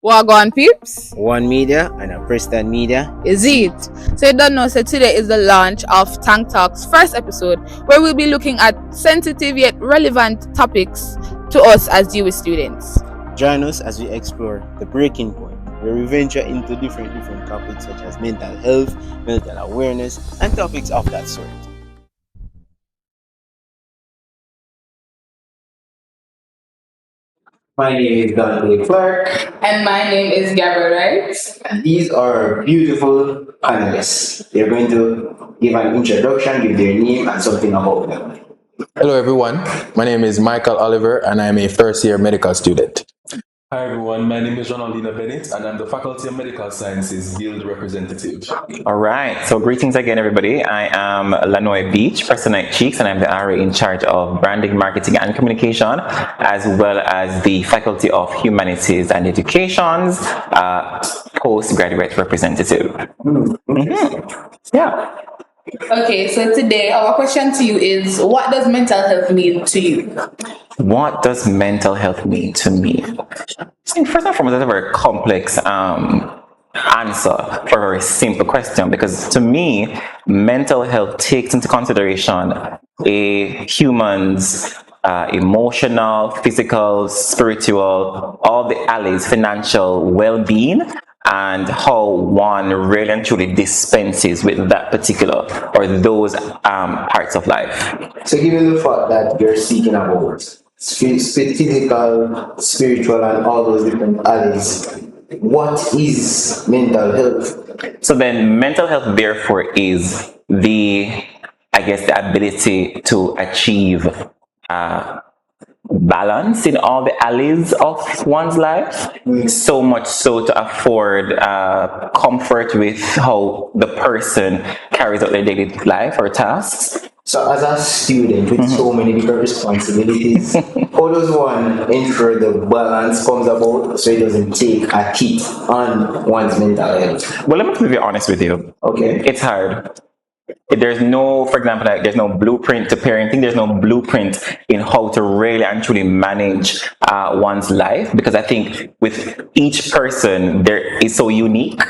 Wagwan peeps, One Media and a Preston Media. is it? So you don't know, so today is the launch of TankTalk's first episode where we'll be looking at sensitive yet relevant topics to us as Jewish students. Join us as we explore the breaking point, where we venture into different topics such as mental health, mental awareness, and topics of that sort. My name is Dante Clark, And my name is Gabriel Wright. and these are beautiful panelists. They're going to give an introduction, give their name and something about them. Hello everyone, my name is Michael Oliver and I'm a first year medical student. Hi everyone, my name is Ronaldina Bennett and I'm the Faculty of Medical Sciences Guild Representative. All right, so greetings again everybody. I am Lanoy Beach, Personite Cheeks, and I'm the RA in charge of branding, marketing and communication, as well as the Faculty of Humanities and Education's postgraduate representative. Yeah. Okay, so today our question to you is, what does mental health mean to you? What does mental health mean to me? I think first and foremost, that's a very complex answer for a very simple question, because to me, mental health takes into consideration a human's emotional, physical, spiritual, all the alleys, financial well-being, and how one really and truly dispenses with that particular or those parts of life. So given the fact that you're speaking about physical, spiritual and all those different alleys, what is mental health? So then mental health therefore is the ability to achieve balance in all the alleys of one's life, so much so to afford comfort with how the person carries out their daily life or tasks. So as a student with so many different responsibilities, how does one ensure the balance comes about so it doesn't take a hit on one's mental health? Well, let me be very honest with you. Okay. It's hard. There's no, for example, like there's no blueprint to parenting. There's no blueprint in how to really and truly manage one's life, because I think with each person there is so unique.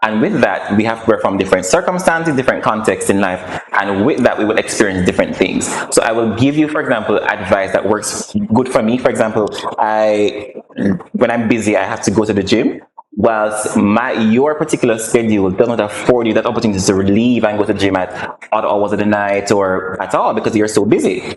And with that, we have we're from different circumstances, different contexts in life, and with that, we will experience different things. So I will give you, for example, advice that works good for me. For example, when I'm busy, I have to go to the gym. Whilst your particular schedule does not afford you that opportunity to leave and go to the gym at odd hours of the night or at all because you're so busy.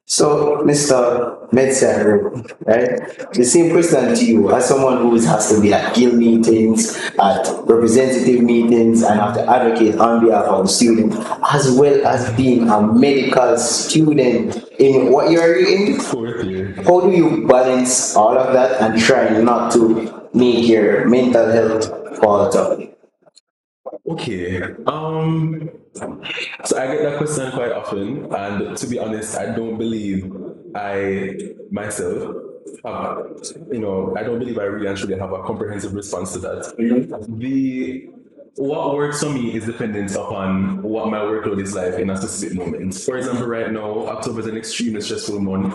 So, Mr. Medser, right? The same question to you as someone who has to be at guild meetings, at representative meetings, and have to advocate on behalf of the student, as well as being a medical student. In what year are you in? Fourth year. How do you balance all of that and try not to make your mental health falter? Okay. So I get that question quite often, and to be honest, I don't believe I myself I don't believe I really and truly have a comprehensive response to that. What works for me is dependent upon what my workload is like in a specific moment. For example, right now, October is an extremely stressful month.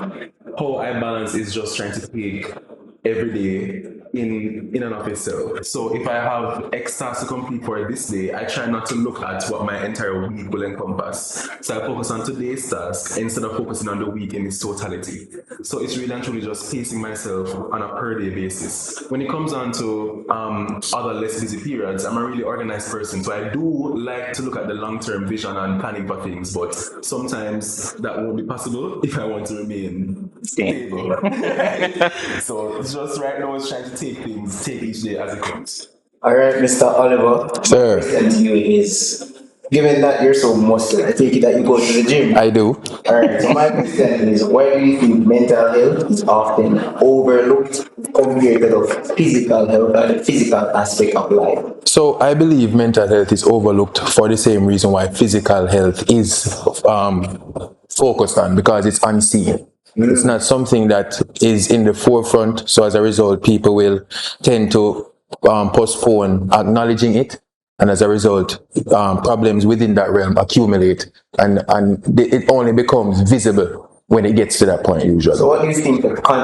How I balance is just trying to take every day in and of itself. So if I have X tasks to complete for this day, I try not to look at what my entire week will encompass. So I focus on today's task instead of focusing on the week in its totality. So it's really and truly just pacing myself on a per day basis. When it comes on to other less busy periods, I'm a really organized person. So I do like to look at the long-term vision and planning for things, but sometimes that won't be possible if I want to remain stable. So it's just right now it's trying to take each day as it comes. All right, Mr. Oliver. Sir. My question to you is, given that you're so muscular, I take it that you go to the gym. I do. All right, so my question is, why do you think mental health is often overlooked compared to the physical health and the physical aspect of life? So I believe mental health is overlooked for the same reason why physical health is focused on, because it's unseen. It's not something that is in the forefront, so as a result, people will tend to postpone acknowledging it, and as a result, problems within that realm accumulate, and it only becomes visible when it gets to that point usually. So what do you think,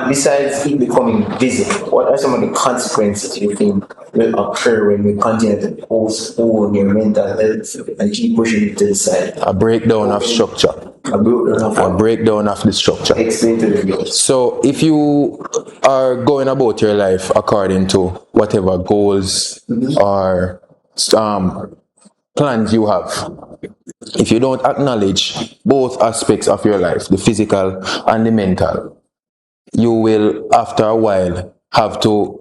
besides it becoming visible, what are some of the consequences you think will occur when we continue to postpone your mental health and keep pushing it to the side? A breakdown of structure. A breakdown of the structure. Explain to the viewers. So if you are going about your life according to whatever goals or plans you have, if you don't acknowledge both aspects of your life, the physical and the mental, you will after a while have to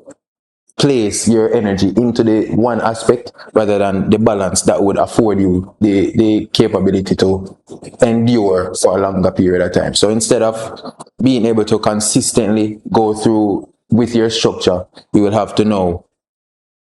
place your energy into the one aspect rather than the balance that would afford you the capability to endure for a longer period of time. So instead of being able to consistently go through with your structure, you will have to now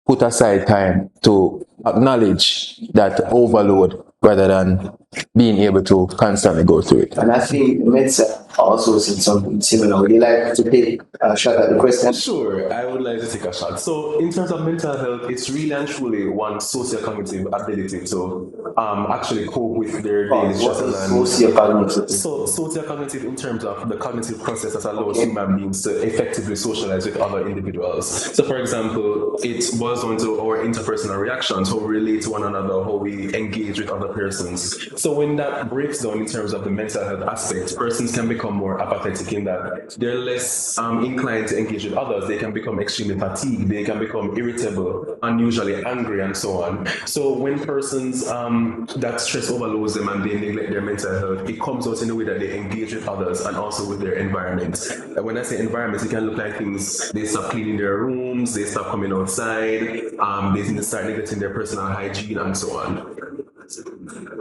put aside time to acknowledge that overload rather than being able to constantly go through it. And I think Metsa also said something similar. Would you like to take a shot at the question? Sure, I would like to take a shot. So, in terms of mental health, it's really and truly one socio-cognitive ability to actually cope with their daily stresses. Socio-cognitive. So, socio-cognitive in terms of the cognitive process that allows human beings to effectively socialize with other individuals. So, for example, it boils down to our interpersonal reactions, how we relate to one another, how we engage with other persons. So, when that breaks down in terms of the mental health aspect, persons can become more apathetic in that they're less inclined to engage with others. They can become extremely fatigued, they can become irritable, unusually angry, and so on. So when persons that stress overloads them and they neglect their mental health, it comes out in the way that they engage with others and also with their environment. When I say environment, it can look like things, they stop cleaning their rooms, they stop coming outside, they start neglecting their personal hygiene, and so on.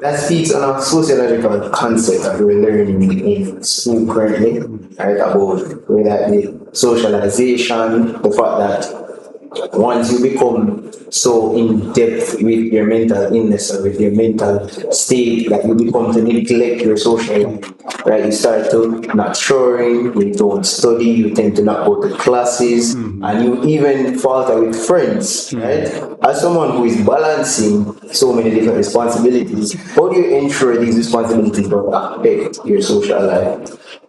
That speaks on a sociological concept that we're learning in school currently, right? About whether the socialization, the fact that once you become so in depth with your mental illness or with your mental state that you become to neglect your social life, right? You start to not showing, you don't study, you tend to not go to classes, and you even falter with friends, right? As someone who is balancing so many different responsibilities, how do you ensure these responsibilities don't affect your social life?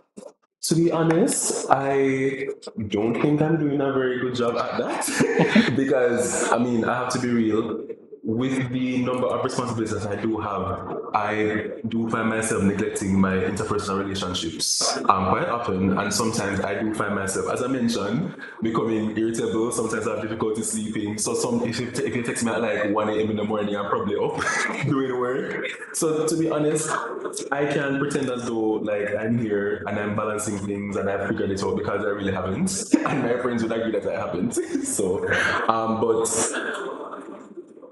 To be honest, I don't think I'm doing a very good job at that because, I mean, I have to be real. With the number of responsibilities that I do have, I do find myself neglecting my interpersonal relationships quite often, and sometimes I do find myself, as I mentioned, becoming irritable. Sometimes I have difficulty sleeping. So if you text me at like 1 a.m. in the morning, I'm probably up doing work. So to be honest, I can pretend as though like I'm here and I'm balancing things and I've figured it out because I really haven't, and my friends would agree that I haven't. So, but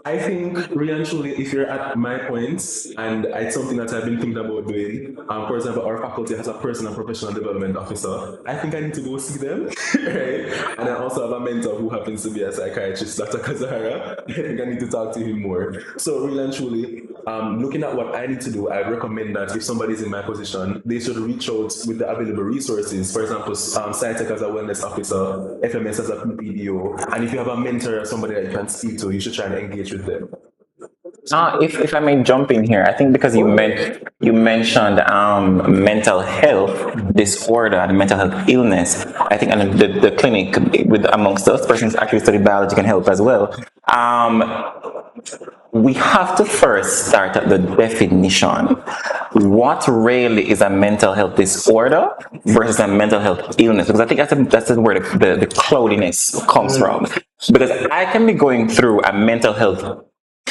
I think really and truly, if you're at my points, and it's something that I've been thinking about doing, for example, our faculty has a personal professional development officer. I think I need to go see them, right? And I also have a mentor who happens to be a psychiatrist, Dr. Kazahara. I think I need to talk to him more. So really and truly, looking at what I need to do, I recommend that if somebody's in my position, they should reach out with the available resources. For example, SciTech as a wellness officer, FMS as a PPDO, and if you have a mentor or somebody that you can speak to, you should try and engage with them. If I may jump in here, I think because you mentioned mental health disorder and mental health illness, I think and the clinic with amongst those persons actually study biology can help as well. We have to first start at the definition. What really is a mental health disorder versus a mental health illness? Because I think that's where the cloudiness comes from. Because I can be going through a mental health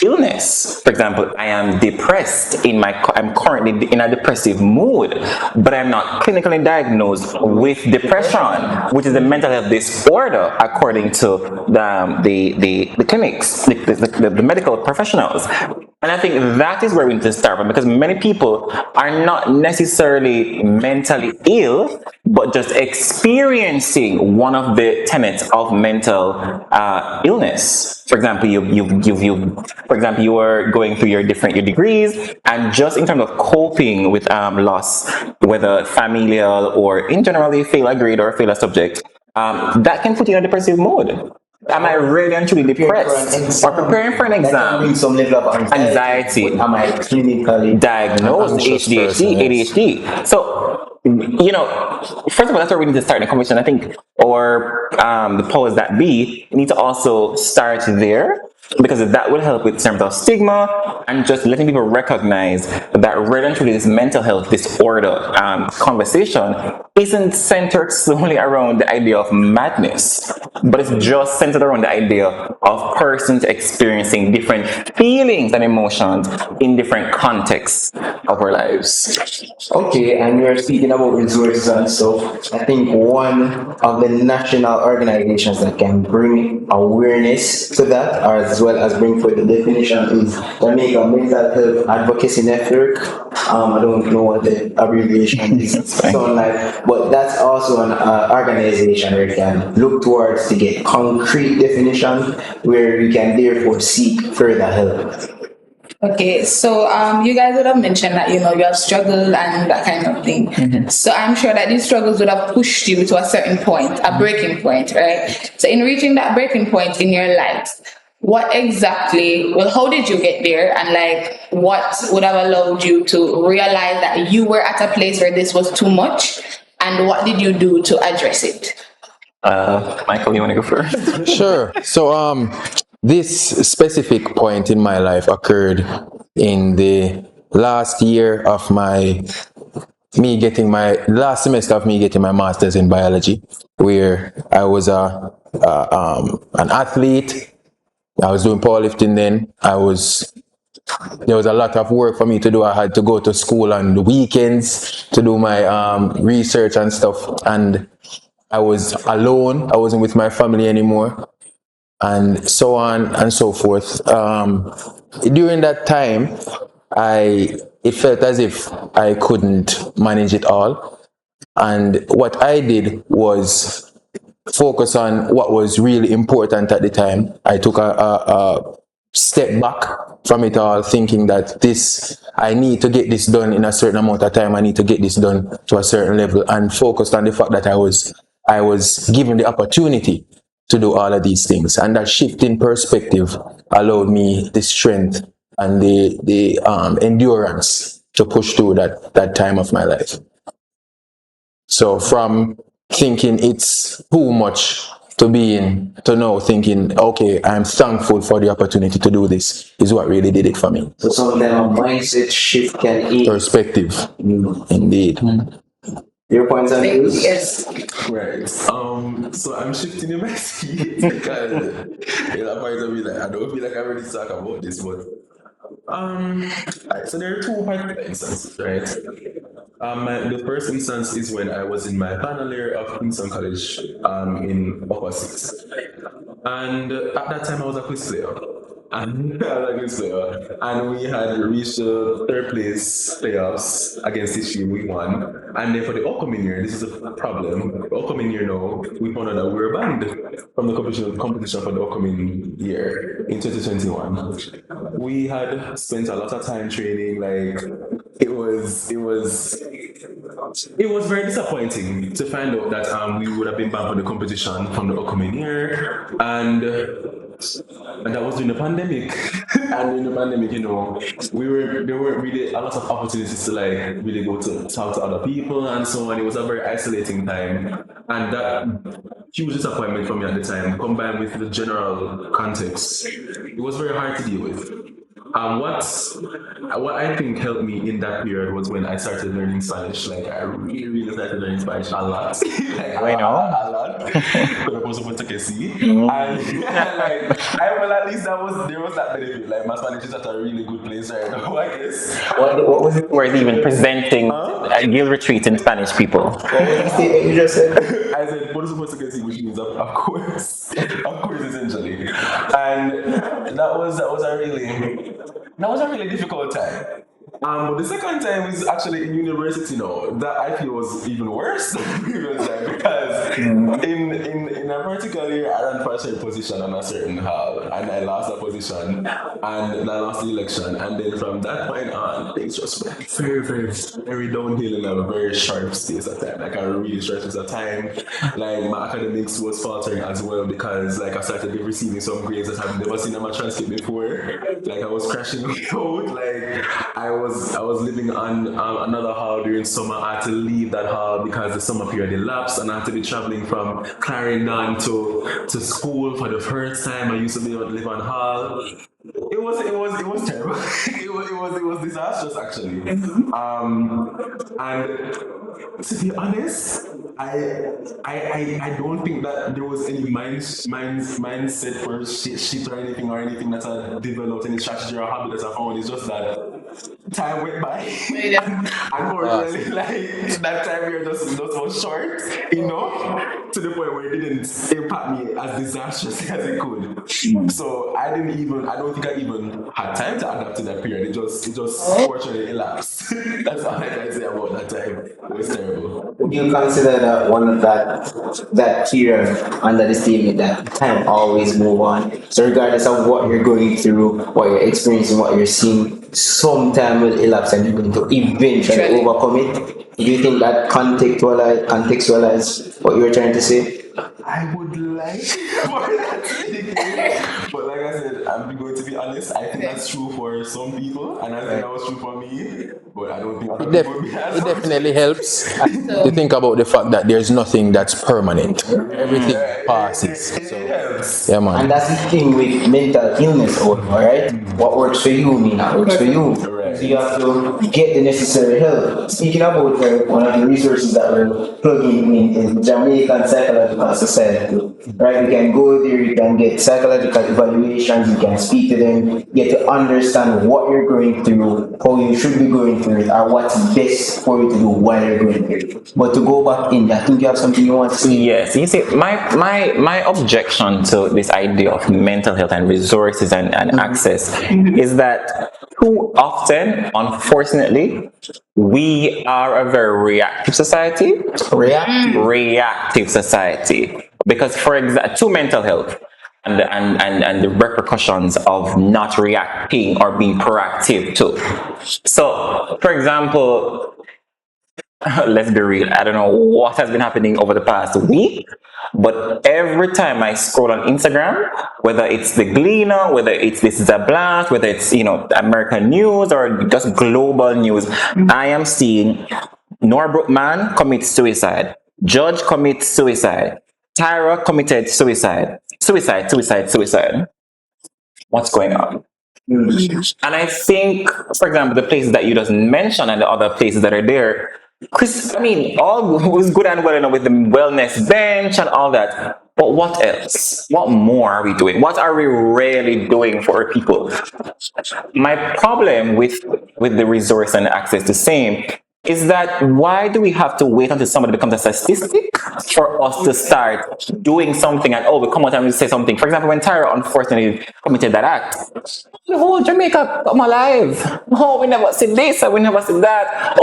illness. For example, I am depressed I'm currently in a depressive mood, but I'm not clinically diagnosed with depression, which is a mental health disorder according to the clinics, the medical professionals. And I think that is where we need to start from, because many people are not necessarily mentally ill, but just experiencing one of the tenets of mental illness. For example, you are going through your degrees, and just in terms of coping with loss, whether familial or in general, you fail a grade or fail a subject, that can put you in a depressive mode. Am I really and truly depressed? Or preparing for an exam? Some level of anxiety. Anxiety. Am I clinically diagnosed ADHD? So you know, first of all, that's where we need to start the conversation. I think, or the powers that be need to also start there, because that will help with terms of stigma and just letting people recognize that really and truly this mental health disorder conversation isn't centered solely around the idea of madness, but it's just centered around the idea of persons experiencing different feelings and emotions in different contexts of our lives. Okay, and you're speaking about resources and stuff. I think one of the national organizations that can bring awareness to that, or as well as bring forth the definition, is Jamaica Mental Health Advocacy Network. I don't know what the abbreviation is sound like, but that's also an organization where you can look towards to get concrete definition, where we can therefore seek further help. Okay, so you guys would have mentioned that you have struggled and that kind of thing. So I'm sure that these struggles would have pushed you to a certain point, a breaking point, right? So in reaching that breaking point in your life, what exactly? Well, how did you get there, and like what would have allowed you to realize that you were at a place where this was too much, and what did you do to address it? Michael, you want to go first? Sure. So, this specific point in my life occurred in the last year of last semester of me getting my master's in biology, where I was an athlete. I was doing powerlifting then. There was a lot of work for me to do. I had to go to school on the weekends to do my research and stuff. And I was alone. I wasn't with my family anymore, and so on and so forth. During that time, it felt as if I couldn't manage it all. And what I did was focus on what was really important at the time. I took a step back from it all, thinking that I need to get this done in a certain amount of time. I need to get this done to a certain level, and focused on the fact that I was given the opportunity to do all of these things. And that shift in perspective allowed me the strength and the endurance to push through that time of my life. So from thinking it's too much to now thinking, okay, I'm thankful for the opportunity to do this, is what really did it for me. So sometimes a mindset shift can aid. Perspective, indeed. Your points and views? Yes. Right. So I'm shifting in my seat because a part of me like I don't feel like I already talk about this, but right, so there are two particular instances, right? The first instance is when I was in my final year of Kingston College in Upper Six. And at that time I was a quiz player. And I was a quiz player. And we had reached the third place playoffs against history. We won. And then for the upcoming year, this is a problem. The upcoming year now, we found out that we were banned from the competition for the upcoming year in 2021. We had spent a lot of time training, like it was very disappointing to find out that we would have been banned from the competition from the upcoming year, and that was during the pandemic. And in the pandemic, there weren't really a lot of opportunities to like really go to talk to other people and so on. It was a very isolating time, and that huge disappointment for me at the time, combined with the general context, it was very hard to deal with. What I think helped me in that period was when I started learning Spanish. Like I really, really started learning Spanish a lot. Like, a lot. Pero por supuesto que sí. And like at least there was that benefit. Like my Spanish is at a really good place right now, I guess. What was it worth even presenting a guild retreat in Spanish people? What was the statement you just said? I said por supuesto que sí, which means of course, essentially. And that was a really difficult time. But the second time is actually in university now. That I feel was even worse than the previous time, because in a particular year I ran for a certain position on a certain hall, and I lost that position, and I lost the election, and then from that point on things just went very, very, very downhill in a very sharp space of time. Like a really short space of time. Like my academics was faltering as well, because like I started receiving some grades that I've never seen on my transcript before. Like I was crashing out. Like I was was living on another hall during summer. I had to leave that hall because the summer period elapsed, and I had to be traveling from Clarendon to school for the first time. I used to be able to live on hall. It was terrible. it was disastrous actually. And to be honest, I don't think that there was any mindset for shit or anything that I developed, any strategy or habit that I found. It's just that time went by. Unfortunately, like that time here just was short, to the point where it didn't impact me as disastrously as it could. So I don't think I even had time to adapt to that period. It just fortunately elapsed. That's all I can say about that time. It was terrible. Would you consider that one of that period under the statement that time always move on? So regardless of what you're going through, what you're experiencing, what you're seeing, some time will elapse and you're going to eventually overcome it. Do you think that contextualize what you're trying to say? I would like for that to be the case. But like I said, I'm going to be honest, I think that's true for some people, and I think that was true for me. But I don't think other people would be as It definitely helps to think about the fact that there's nothing that's permanent. Everything passes. It helps. Yeah, man. And that's the thing with mental illness, right? What works for you may not work for you. Right. So you have to get the necessary help. Speaking about one of the resources that we're plugging in is Jamaican Psychological Society. Right? You can go there, you can get psychological evaluations, you can speak to them, get to understand what you're going through, how you should be going through it, or what's best for you to do while you're going through it. But to go back in, I think you have something you want to say. Yes, you see, my objection to this idea of mental health and resources and access is that too often, unfortunately, we are a very reactive society. Reactive society. Because, for example, to mental health and the repercussions of not reacting or being proactive too. So, for example, let's be real, I don't know what has been happening over the past week, but every time I scroll on Instagram, whether it's the Gleaner, whether it's This Is a Blast, whether it's American news or just global news, I am seeing Norbrook man commits suicide, Judge commits suicide, Tyra committed suicide. What's going on? And I think, for example, the places that you just mentioned and the other places that are there, Chris, I mean, all was good and well enough with the wellness bench and all that. But what else? What more are we doing? What are we really doing for people? My problem with the resource and access the same is that why do we have to wait until somebody becomes a statistic for us to start doing something and we come out and we say something? For example, when Tyra unfortunately committed that act, the whole Jamaica come alive. Oh, we never said this and we never said that.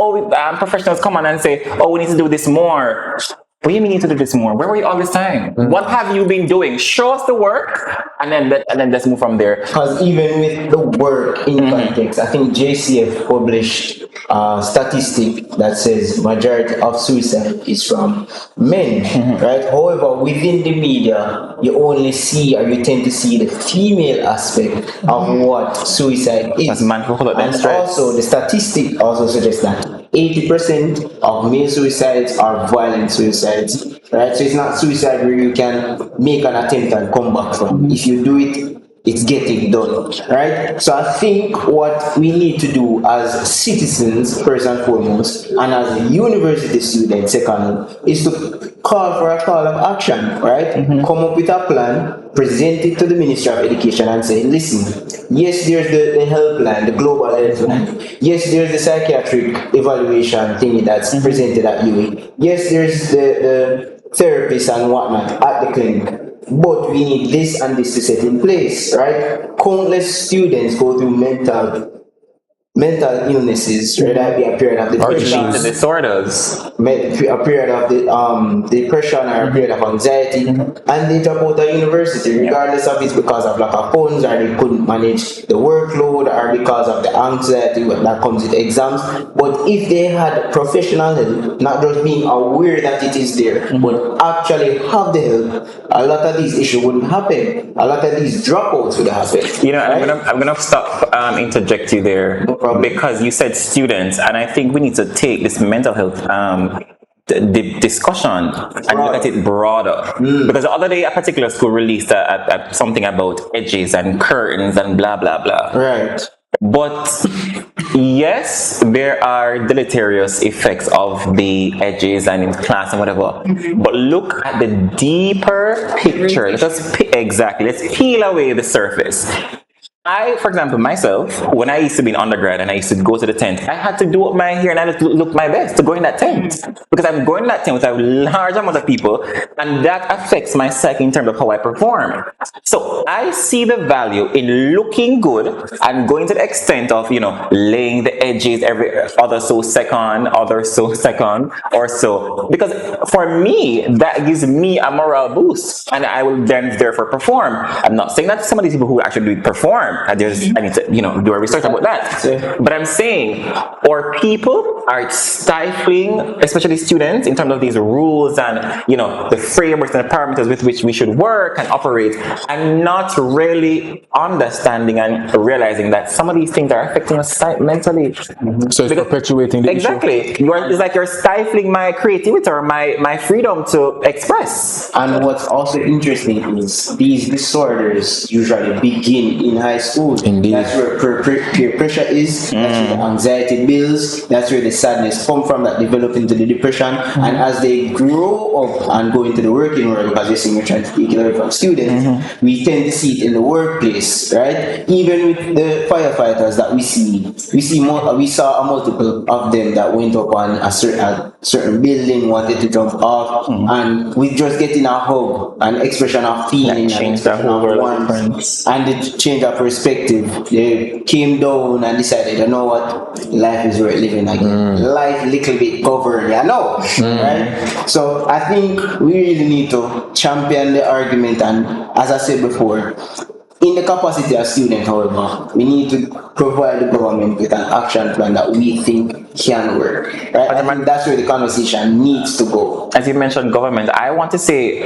Professionals come on and say, we need to do this more. What do you mean you need to do this more? Where were you all this time? What have you been doing? Show us the work, and then let's move from there. Because even with the work in context, I think JCF published a statistic that says majority of suicide is from men, right? However, within the media, you only see or you tend to see the female aspect of what suicide is. Man, and also, the statistic also suggests that 80% of male suicides are violent suicides, right? So it's not suicide where you can make an attempt and come back from. If you do it, it's getting done, right? So I think what we need to do as citizens, first and foremost, and as university students, second, is to call for a call of action, right? Come up with a plan, present it to the Ministry of Education and say, listen, yes, there's the helpline, the global helpline. Yes, there's the psychiatric evaluation thing that's presented at UA. Yes, there's the therapists and whatnot at the clinic. But we need this and this to set in place, right? Countless students go through mental illnesses, whether that be a period of depression, disorders, a period of depression or a period of anxiety, and they drop out of university, regardless of it's because of lack of funds or they couldn't manage the workload or because of the anxiety that comes with exams. But if they had professional help, not just being aware that it is there, but actually have the help, a lot of these issues wouldn't happen. A lot of these dropouts would happen. Right? I'm gonna stop interject you there. problem. because you said students, and I think we need to take this mental health the discussion and look at it broader. Because the other day, a particular school released something about edges and curtains and blah blah blah. Right. But yes, there are deleterious effects of the edges and in class and whatever. But look at the deeper picture. Let's peel away the surface. I, for example, myself, when I used to be in undergrad and I used to go to the tent, I had to do up my hair and I had to look my best to go in that tent. Because I'm going in that tent with a large amount of people, and that affects my psyche in terms of how I perform. So I see the value in looking good and going to the extent of, laying the edges every other so second or so. Because for me, that gives me a morale boost and I will then therefore perform. I'm not saying that some of these people who actually do perform, I need to, do a research about that. But I'm saying, our people are stifling, especially students, in terms of these rules and, the frameworks and the parameters with which we should work and operate, and not really understanding and realizing that some of these things are affecting us mentally. So it's perpetuating the issue. It's like you're stifling my creativity or my freedom to express. And what's also interesting is these disorders usually begin in high school. Indeed. That's where peer pressure is. That's where the anxiety builds. That's where the sadness come from that develop into the depression. And as they grow up and go into the working world, because you're saying you're trying to take it away from students, we tend to see it in the workplace, right? Even with the firefighters that we saw a multiple of them that went up on a certain building, wanted to jump off, and we just getting a hug, an expression of feeling, That changed the whole world, and it changed our perspective. They came down and decided, you know what, life is worth living again. Life little bit governed, right? So I think we really need to champion the argument, and as I said before, in the capacity of student, however, we need to provide the government with an action plan that we think can work. Right? I think that's where the conversation needs to go. As you mentioned government, I want to say,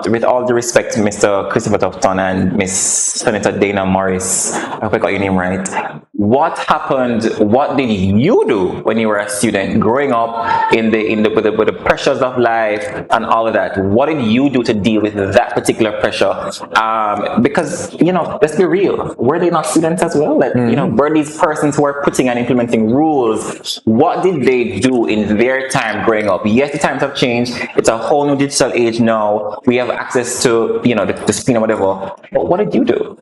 with all due respect to Mr. Christopher Tufton and Miss Senator Dana Morris, I hope I got your name right. What happened? What did you do when you were a student, growing up with the pressures of life and all of that? What did you do to deal with that particular pressure? Because let's be real, were they not students as well? Were these persons who are putting and implementing rules? What did they do in their time growing up? Yes, the times have changed. It's a whole new digital age now. We have access to the screen or whatever. But what did you do?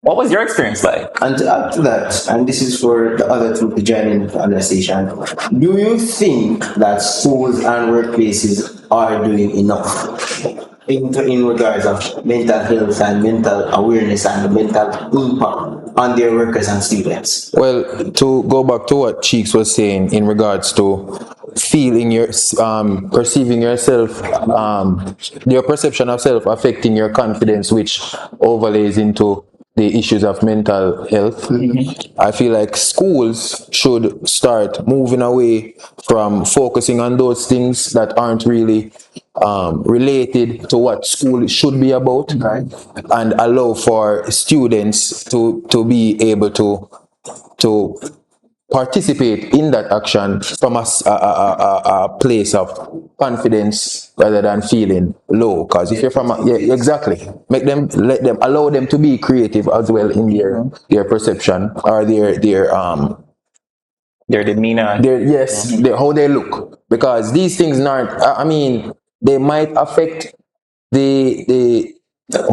What was your experience like? And to add to that, and this is for the other two to join in the conversation, do you think that schools and workplaces are doing enough in regards of mental health and mental awareness and the mental impact on their workers and students? Well, to go back to what Cheeks was saying in regards to feeling perceiving yourself, your perception of self affecting your confidence, which overlays into the issues of mental health. I feel like schools should start moving away from focusing on those things that aren't really related to what school should be about, and allow for students to be able to participate in that action from a place of confidence rather than feeling low. Because if you're from allow them to be creative as well in their perception or their demeanor, how they look, because these things they might affect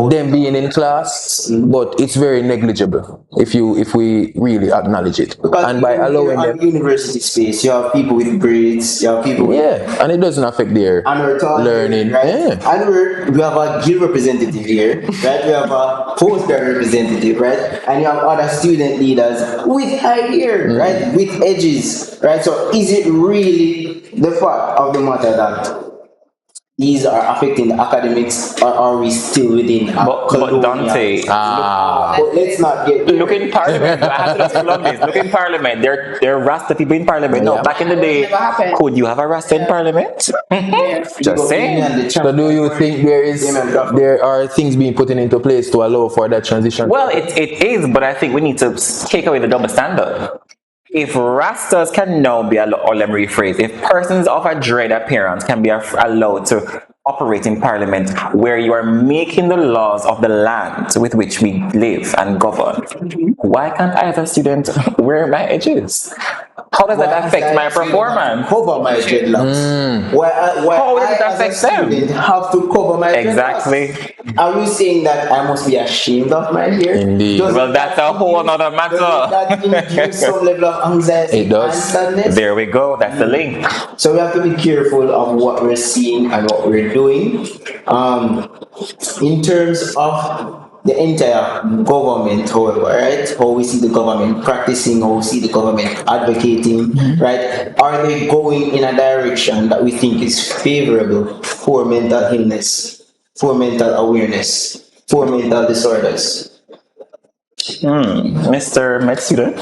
them being in class, but it's very negligible if we really acknowledge it. Because and by allowing them, university space, you have people with grades, you have people and it doesn't affect their learning, right? And we have a guild representative here, right? We have a postgrad representative, right? And you have other student leaders with high hair, right? With edges, right? So is it really the fact of the matter that these are affecting the academics, or are we still within a But colonial? Dante, But let's not get look in Parliament. I have to just plug this. Look in Parliament. There are Rasta people in Parliament. No, Yeah. back in the day, Never happened. could you have a Rasta in Parliament? Just saying. So do you think there are things being put into place to allow for that transition? Well, it is, but I think we need to take away the double standard. If Rastas can now be allowed, or let me rephrase, if persons of a dread appearance can be allowed to operate in Parliament, where you are making the laws of the land with which we live and govern, why can't I, as a student, wear my edges? How does that affect my performance? Cover my dreadlocks. Why How does it I, as a affect them? student, have to cover my Exactly. dreadlocks? Are we saying that I must be ashamed of my hair? Indeed. Well, that's a whole other matter. Does that induce some level of anxiety It does. and sadness? There we go. That's the link. So we have to be careful of what we're seeing and what we're doing. In terms of the entire government, however, right? How we see the government practicing, how we see the government advocating, right? Are they going in a direction that we think is favorable for mental illness, for mental awareness, for mental disorders? Mr. Med student?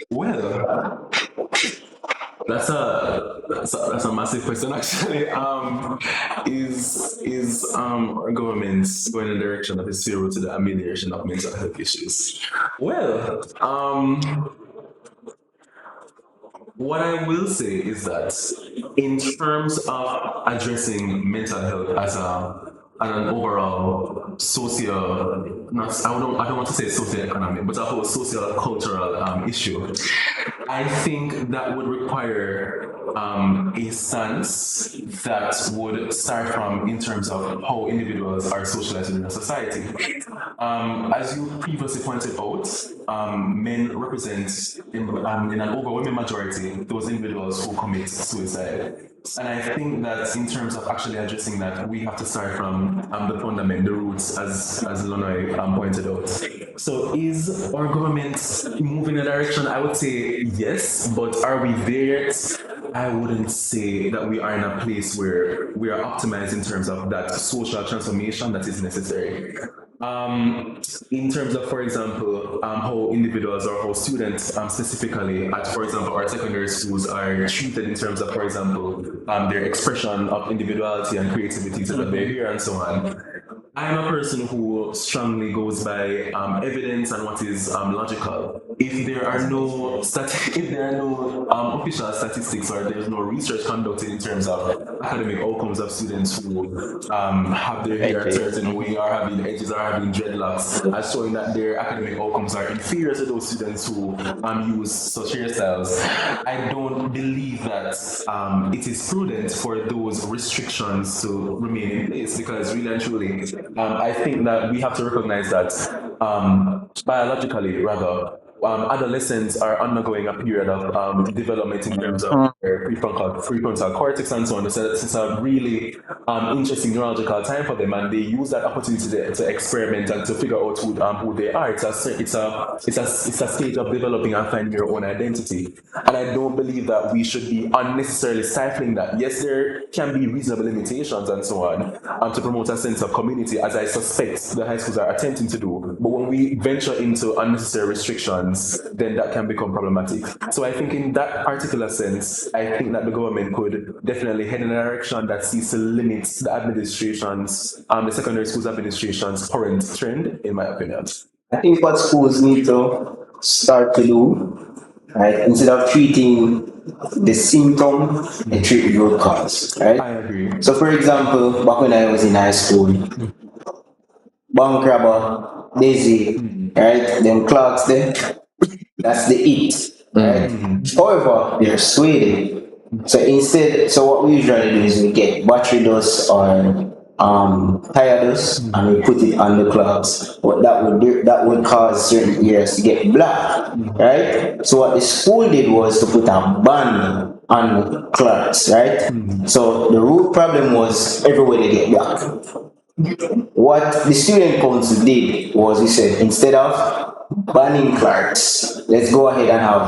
Well, that's a massive question actually. Is our governments going in a direction that is favorable to the amelioration of mental health issues? Well, what I will say is that in terms of addressing mental health as an overall I don't want to say socio-economic, but a whole social cultural issue, I think that would require a stance that would start from in terms of how individuals are socialized within a society. As you previously pointed out, men represent in an overwhelming majority those individuals who commit suicide. And I think that in terms of actually addressing that, we have to start from the fundament, the roots, as Lonoy pointed out. So is our government moving in a direction? I would say yes, but are we there yet? I wouldn't say that we are in a place where we are optimized in terms of that social transformation that is necessary. In terms of, for example, how individuals or how students specifically at, for example, our secondary schools are treated in terms of, for example, their expression of individuality and creativity to the behavior and so on. I'm a person who strongly goes by evidence and what is logical. If there are no official statistics, or there's no research conducted in terms of academic outcomes of students who have their hair a certain way, or having edges, or having dreadlocks, as showing that their academic outcomes are inferior to those students who use such hairstyles, I don't believe that it is prudent for those restrictions to remain in place, because really and truly, I think that we have to recognize that biologically, rather, adolescents are undergoing a period of development in terms of their prefrontal cortex and so on. So it's a really interesting neurological time for them, and they use that opportunity to experiment and to figure out who they are. It's a stage of developing and finding your own identity, and I don't believe that we should be unnecessarily stifling that. Yes, there can be reasonable limitations and so on to promote a sense of community, as I suspect the high schools are attempting to do. But when we venture into unnecessary restrictions, then that can become problematic. So I think in that particular sense, I think that the government could definitely head in a direction that sees to limit the administration's, the secondary schools administration's current trend, in my opinion. I think what schools need to start to do, right, instead of treating the symptom, they treat the root cause, right? I agree. So, for example, back when I was in high school, bank robber, Daisy, right, them clocks there, that's the it, right? However, they're sweaty. So what we usually do is we get battery dust or tire dust, and we put it on the clouds. What that would cause certain areas to get black, right? So what the school did was to put a band on the clouds, right? So the root problem was everywhere they get black. What the student council did was, we said, instead of banning clerks, let's go ahead and have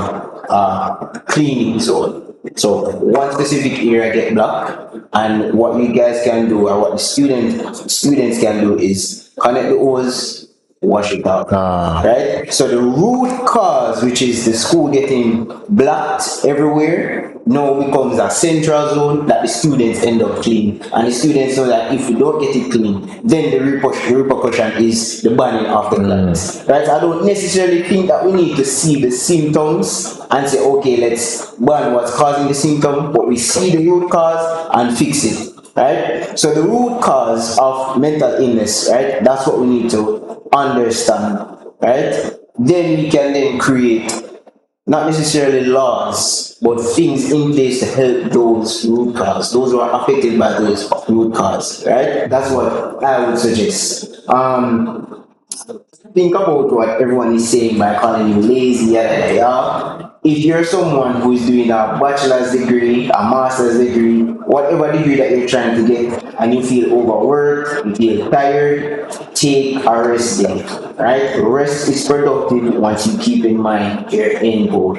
a cleaning zone. So one specific area get blocked, and what you guys can do, or what the students can do, is connect the hose, wash it out. Right? So the root cause, which is the school getting blocked everywhere, now becomes a central zone that the students end up clean. And the students know that if we don't get it clean, then the repercussion is the banning of the class. Right? I don't necessarily think that we need to see the symptoms and say, okay, let's ban what's causing the symptom, but we see the root cause and fix it. Right? So the root cause of mental illness, right? That's what we need to understand, right? Then we can then create not necessarily laws, but things in place to help those root cause, those who are affected by those root cause, right? That's what I would suggest. Think about what everyone is saying by calling you lazy, yada yada yada. If you're someone who is doing a bachelor's degree, a master's degree, whatever degree that you're trying to get, and you feel overworked, you feel tired, take a rest day, right? Rest is productive once you keep in mind your end goal,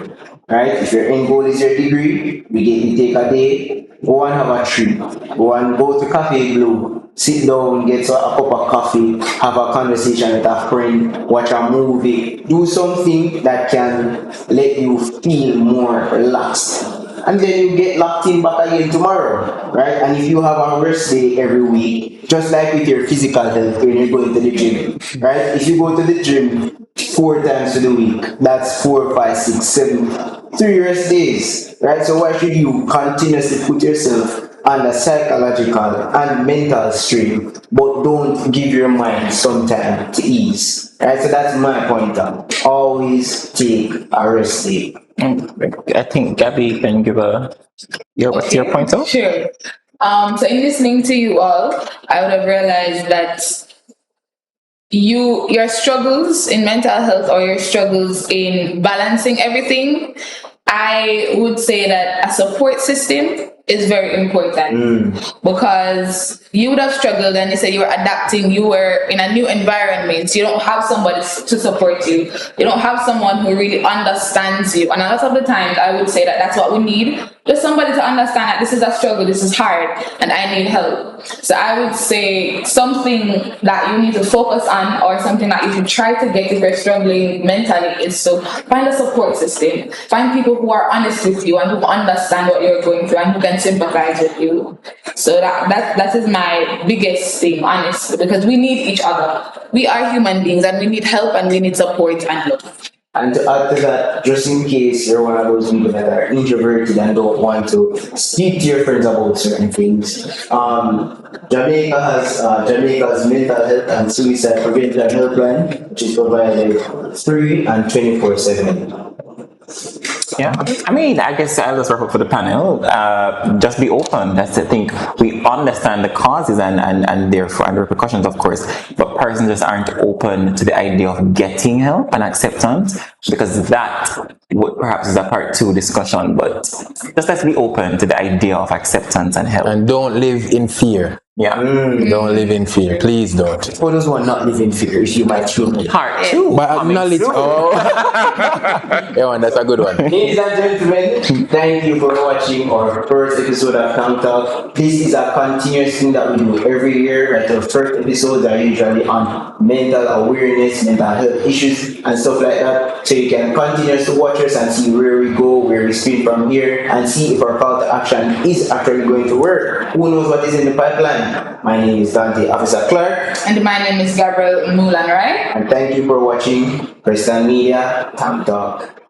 right? If your end goal is your degree, you take a day, go and have a trip, go to Cafe Blue, sit down, get a cup of coffee, have a conversation with a friend, watch a movie, do something that can let you feel more relaxed. And then you get locked in back again tomorrow, right? And if you have a rest day every week, just like with your physical health when you're going to the gym, right? If you go to the gym 4 times a week, that's 4, 5, 6, 7, 3 rest days, right? So why should you continuously put yourself under psychological and mental strain, but don't give your mind some time to ease, right? So that's my pointer. Always take a rest day. I think Gabby can give what's your point out? Sure. So in listening to you all, I would have realized that your struggles in mental health or your struggles in balancing everything, I would say that a support system is very important because you would have struggled and you said you were adapting, you were in a new environment, you don't have somebody to support you, you don't have someone who really understands you. And a lot of the times I would say that that's what we need, just somebody to understand that this is a struggle, this is hard, and I need help. So I would say something that you need to focus on, or something that you should try to get if you're struggling mentally, is to find a support system. Find people who are honest with you and who understand what you're going through and who can sympathize with you. So that is my biggest thing, honestly, because we need each other. We are human beings and we need help and we need support and love. And to add to that, just in case you're one of those people that are introverted and don't want to speak to your friends about certain things, Jamaica has Jamaica's mental health and suicide prevention helpline, which is provided free and 24/7. Yeah, I mean, I guess I'll just wrap up for the panel. Just be open. That's the thing. We understand the causes and therefore and the repercussions, of course, but persons just aren't open to the idea of getting help and acceptance, because that perhaps is a part 2 discussion. But just let's be open to the idea of acceptance and help. And don't live in fear. Yeah. Don't live in fear. Please don't. For those who are not living in fear, if you might show me. Part 2. But acknowledge. Oh, yeah, that's a good one. Ladies and gentlemen, thank you for watching our first episode of TankTalk. This is a continuous thing that we do every year. Right? The first episodes are usually on mental awareness, mental health issues, and stuff like that. So you can continue to watch us and see where we go, where we spin from here, and see if our call to action is actually going to work. Who knows what is in the pipeline? My name is Dante Officer Clark. And my name is Gabriel Mulan, right? And thank you for watching Christian Media TankTalk.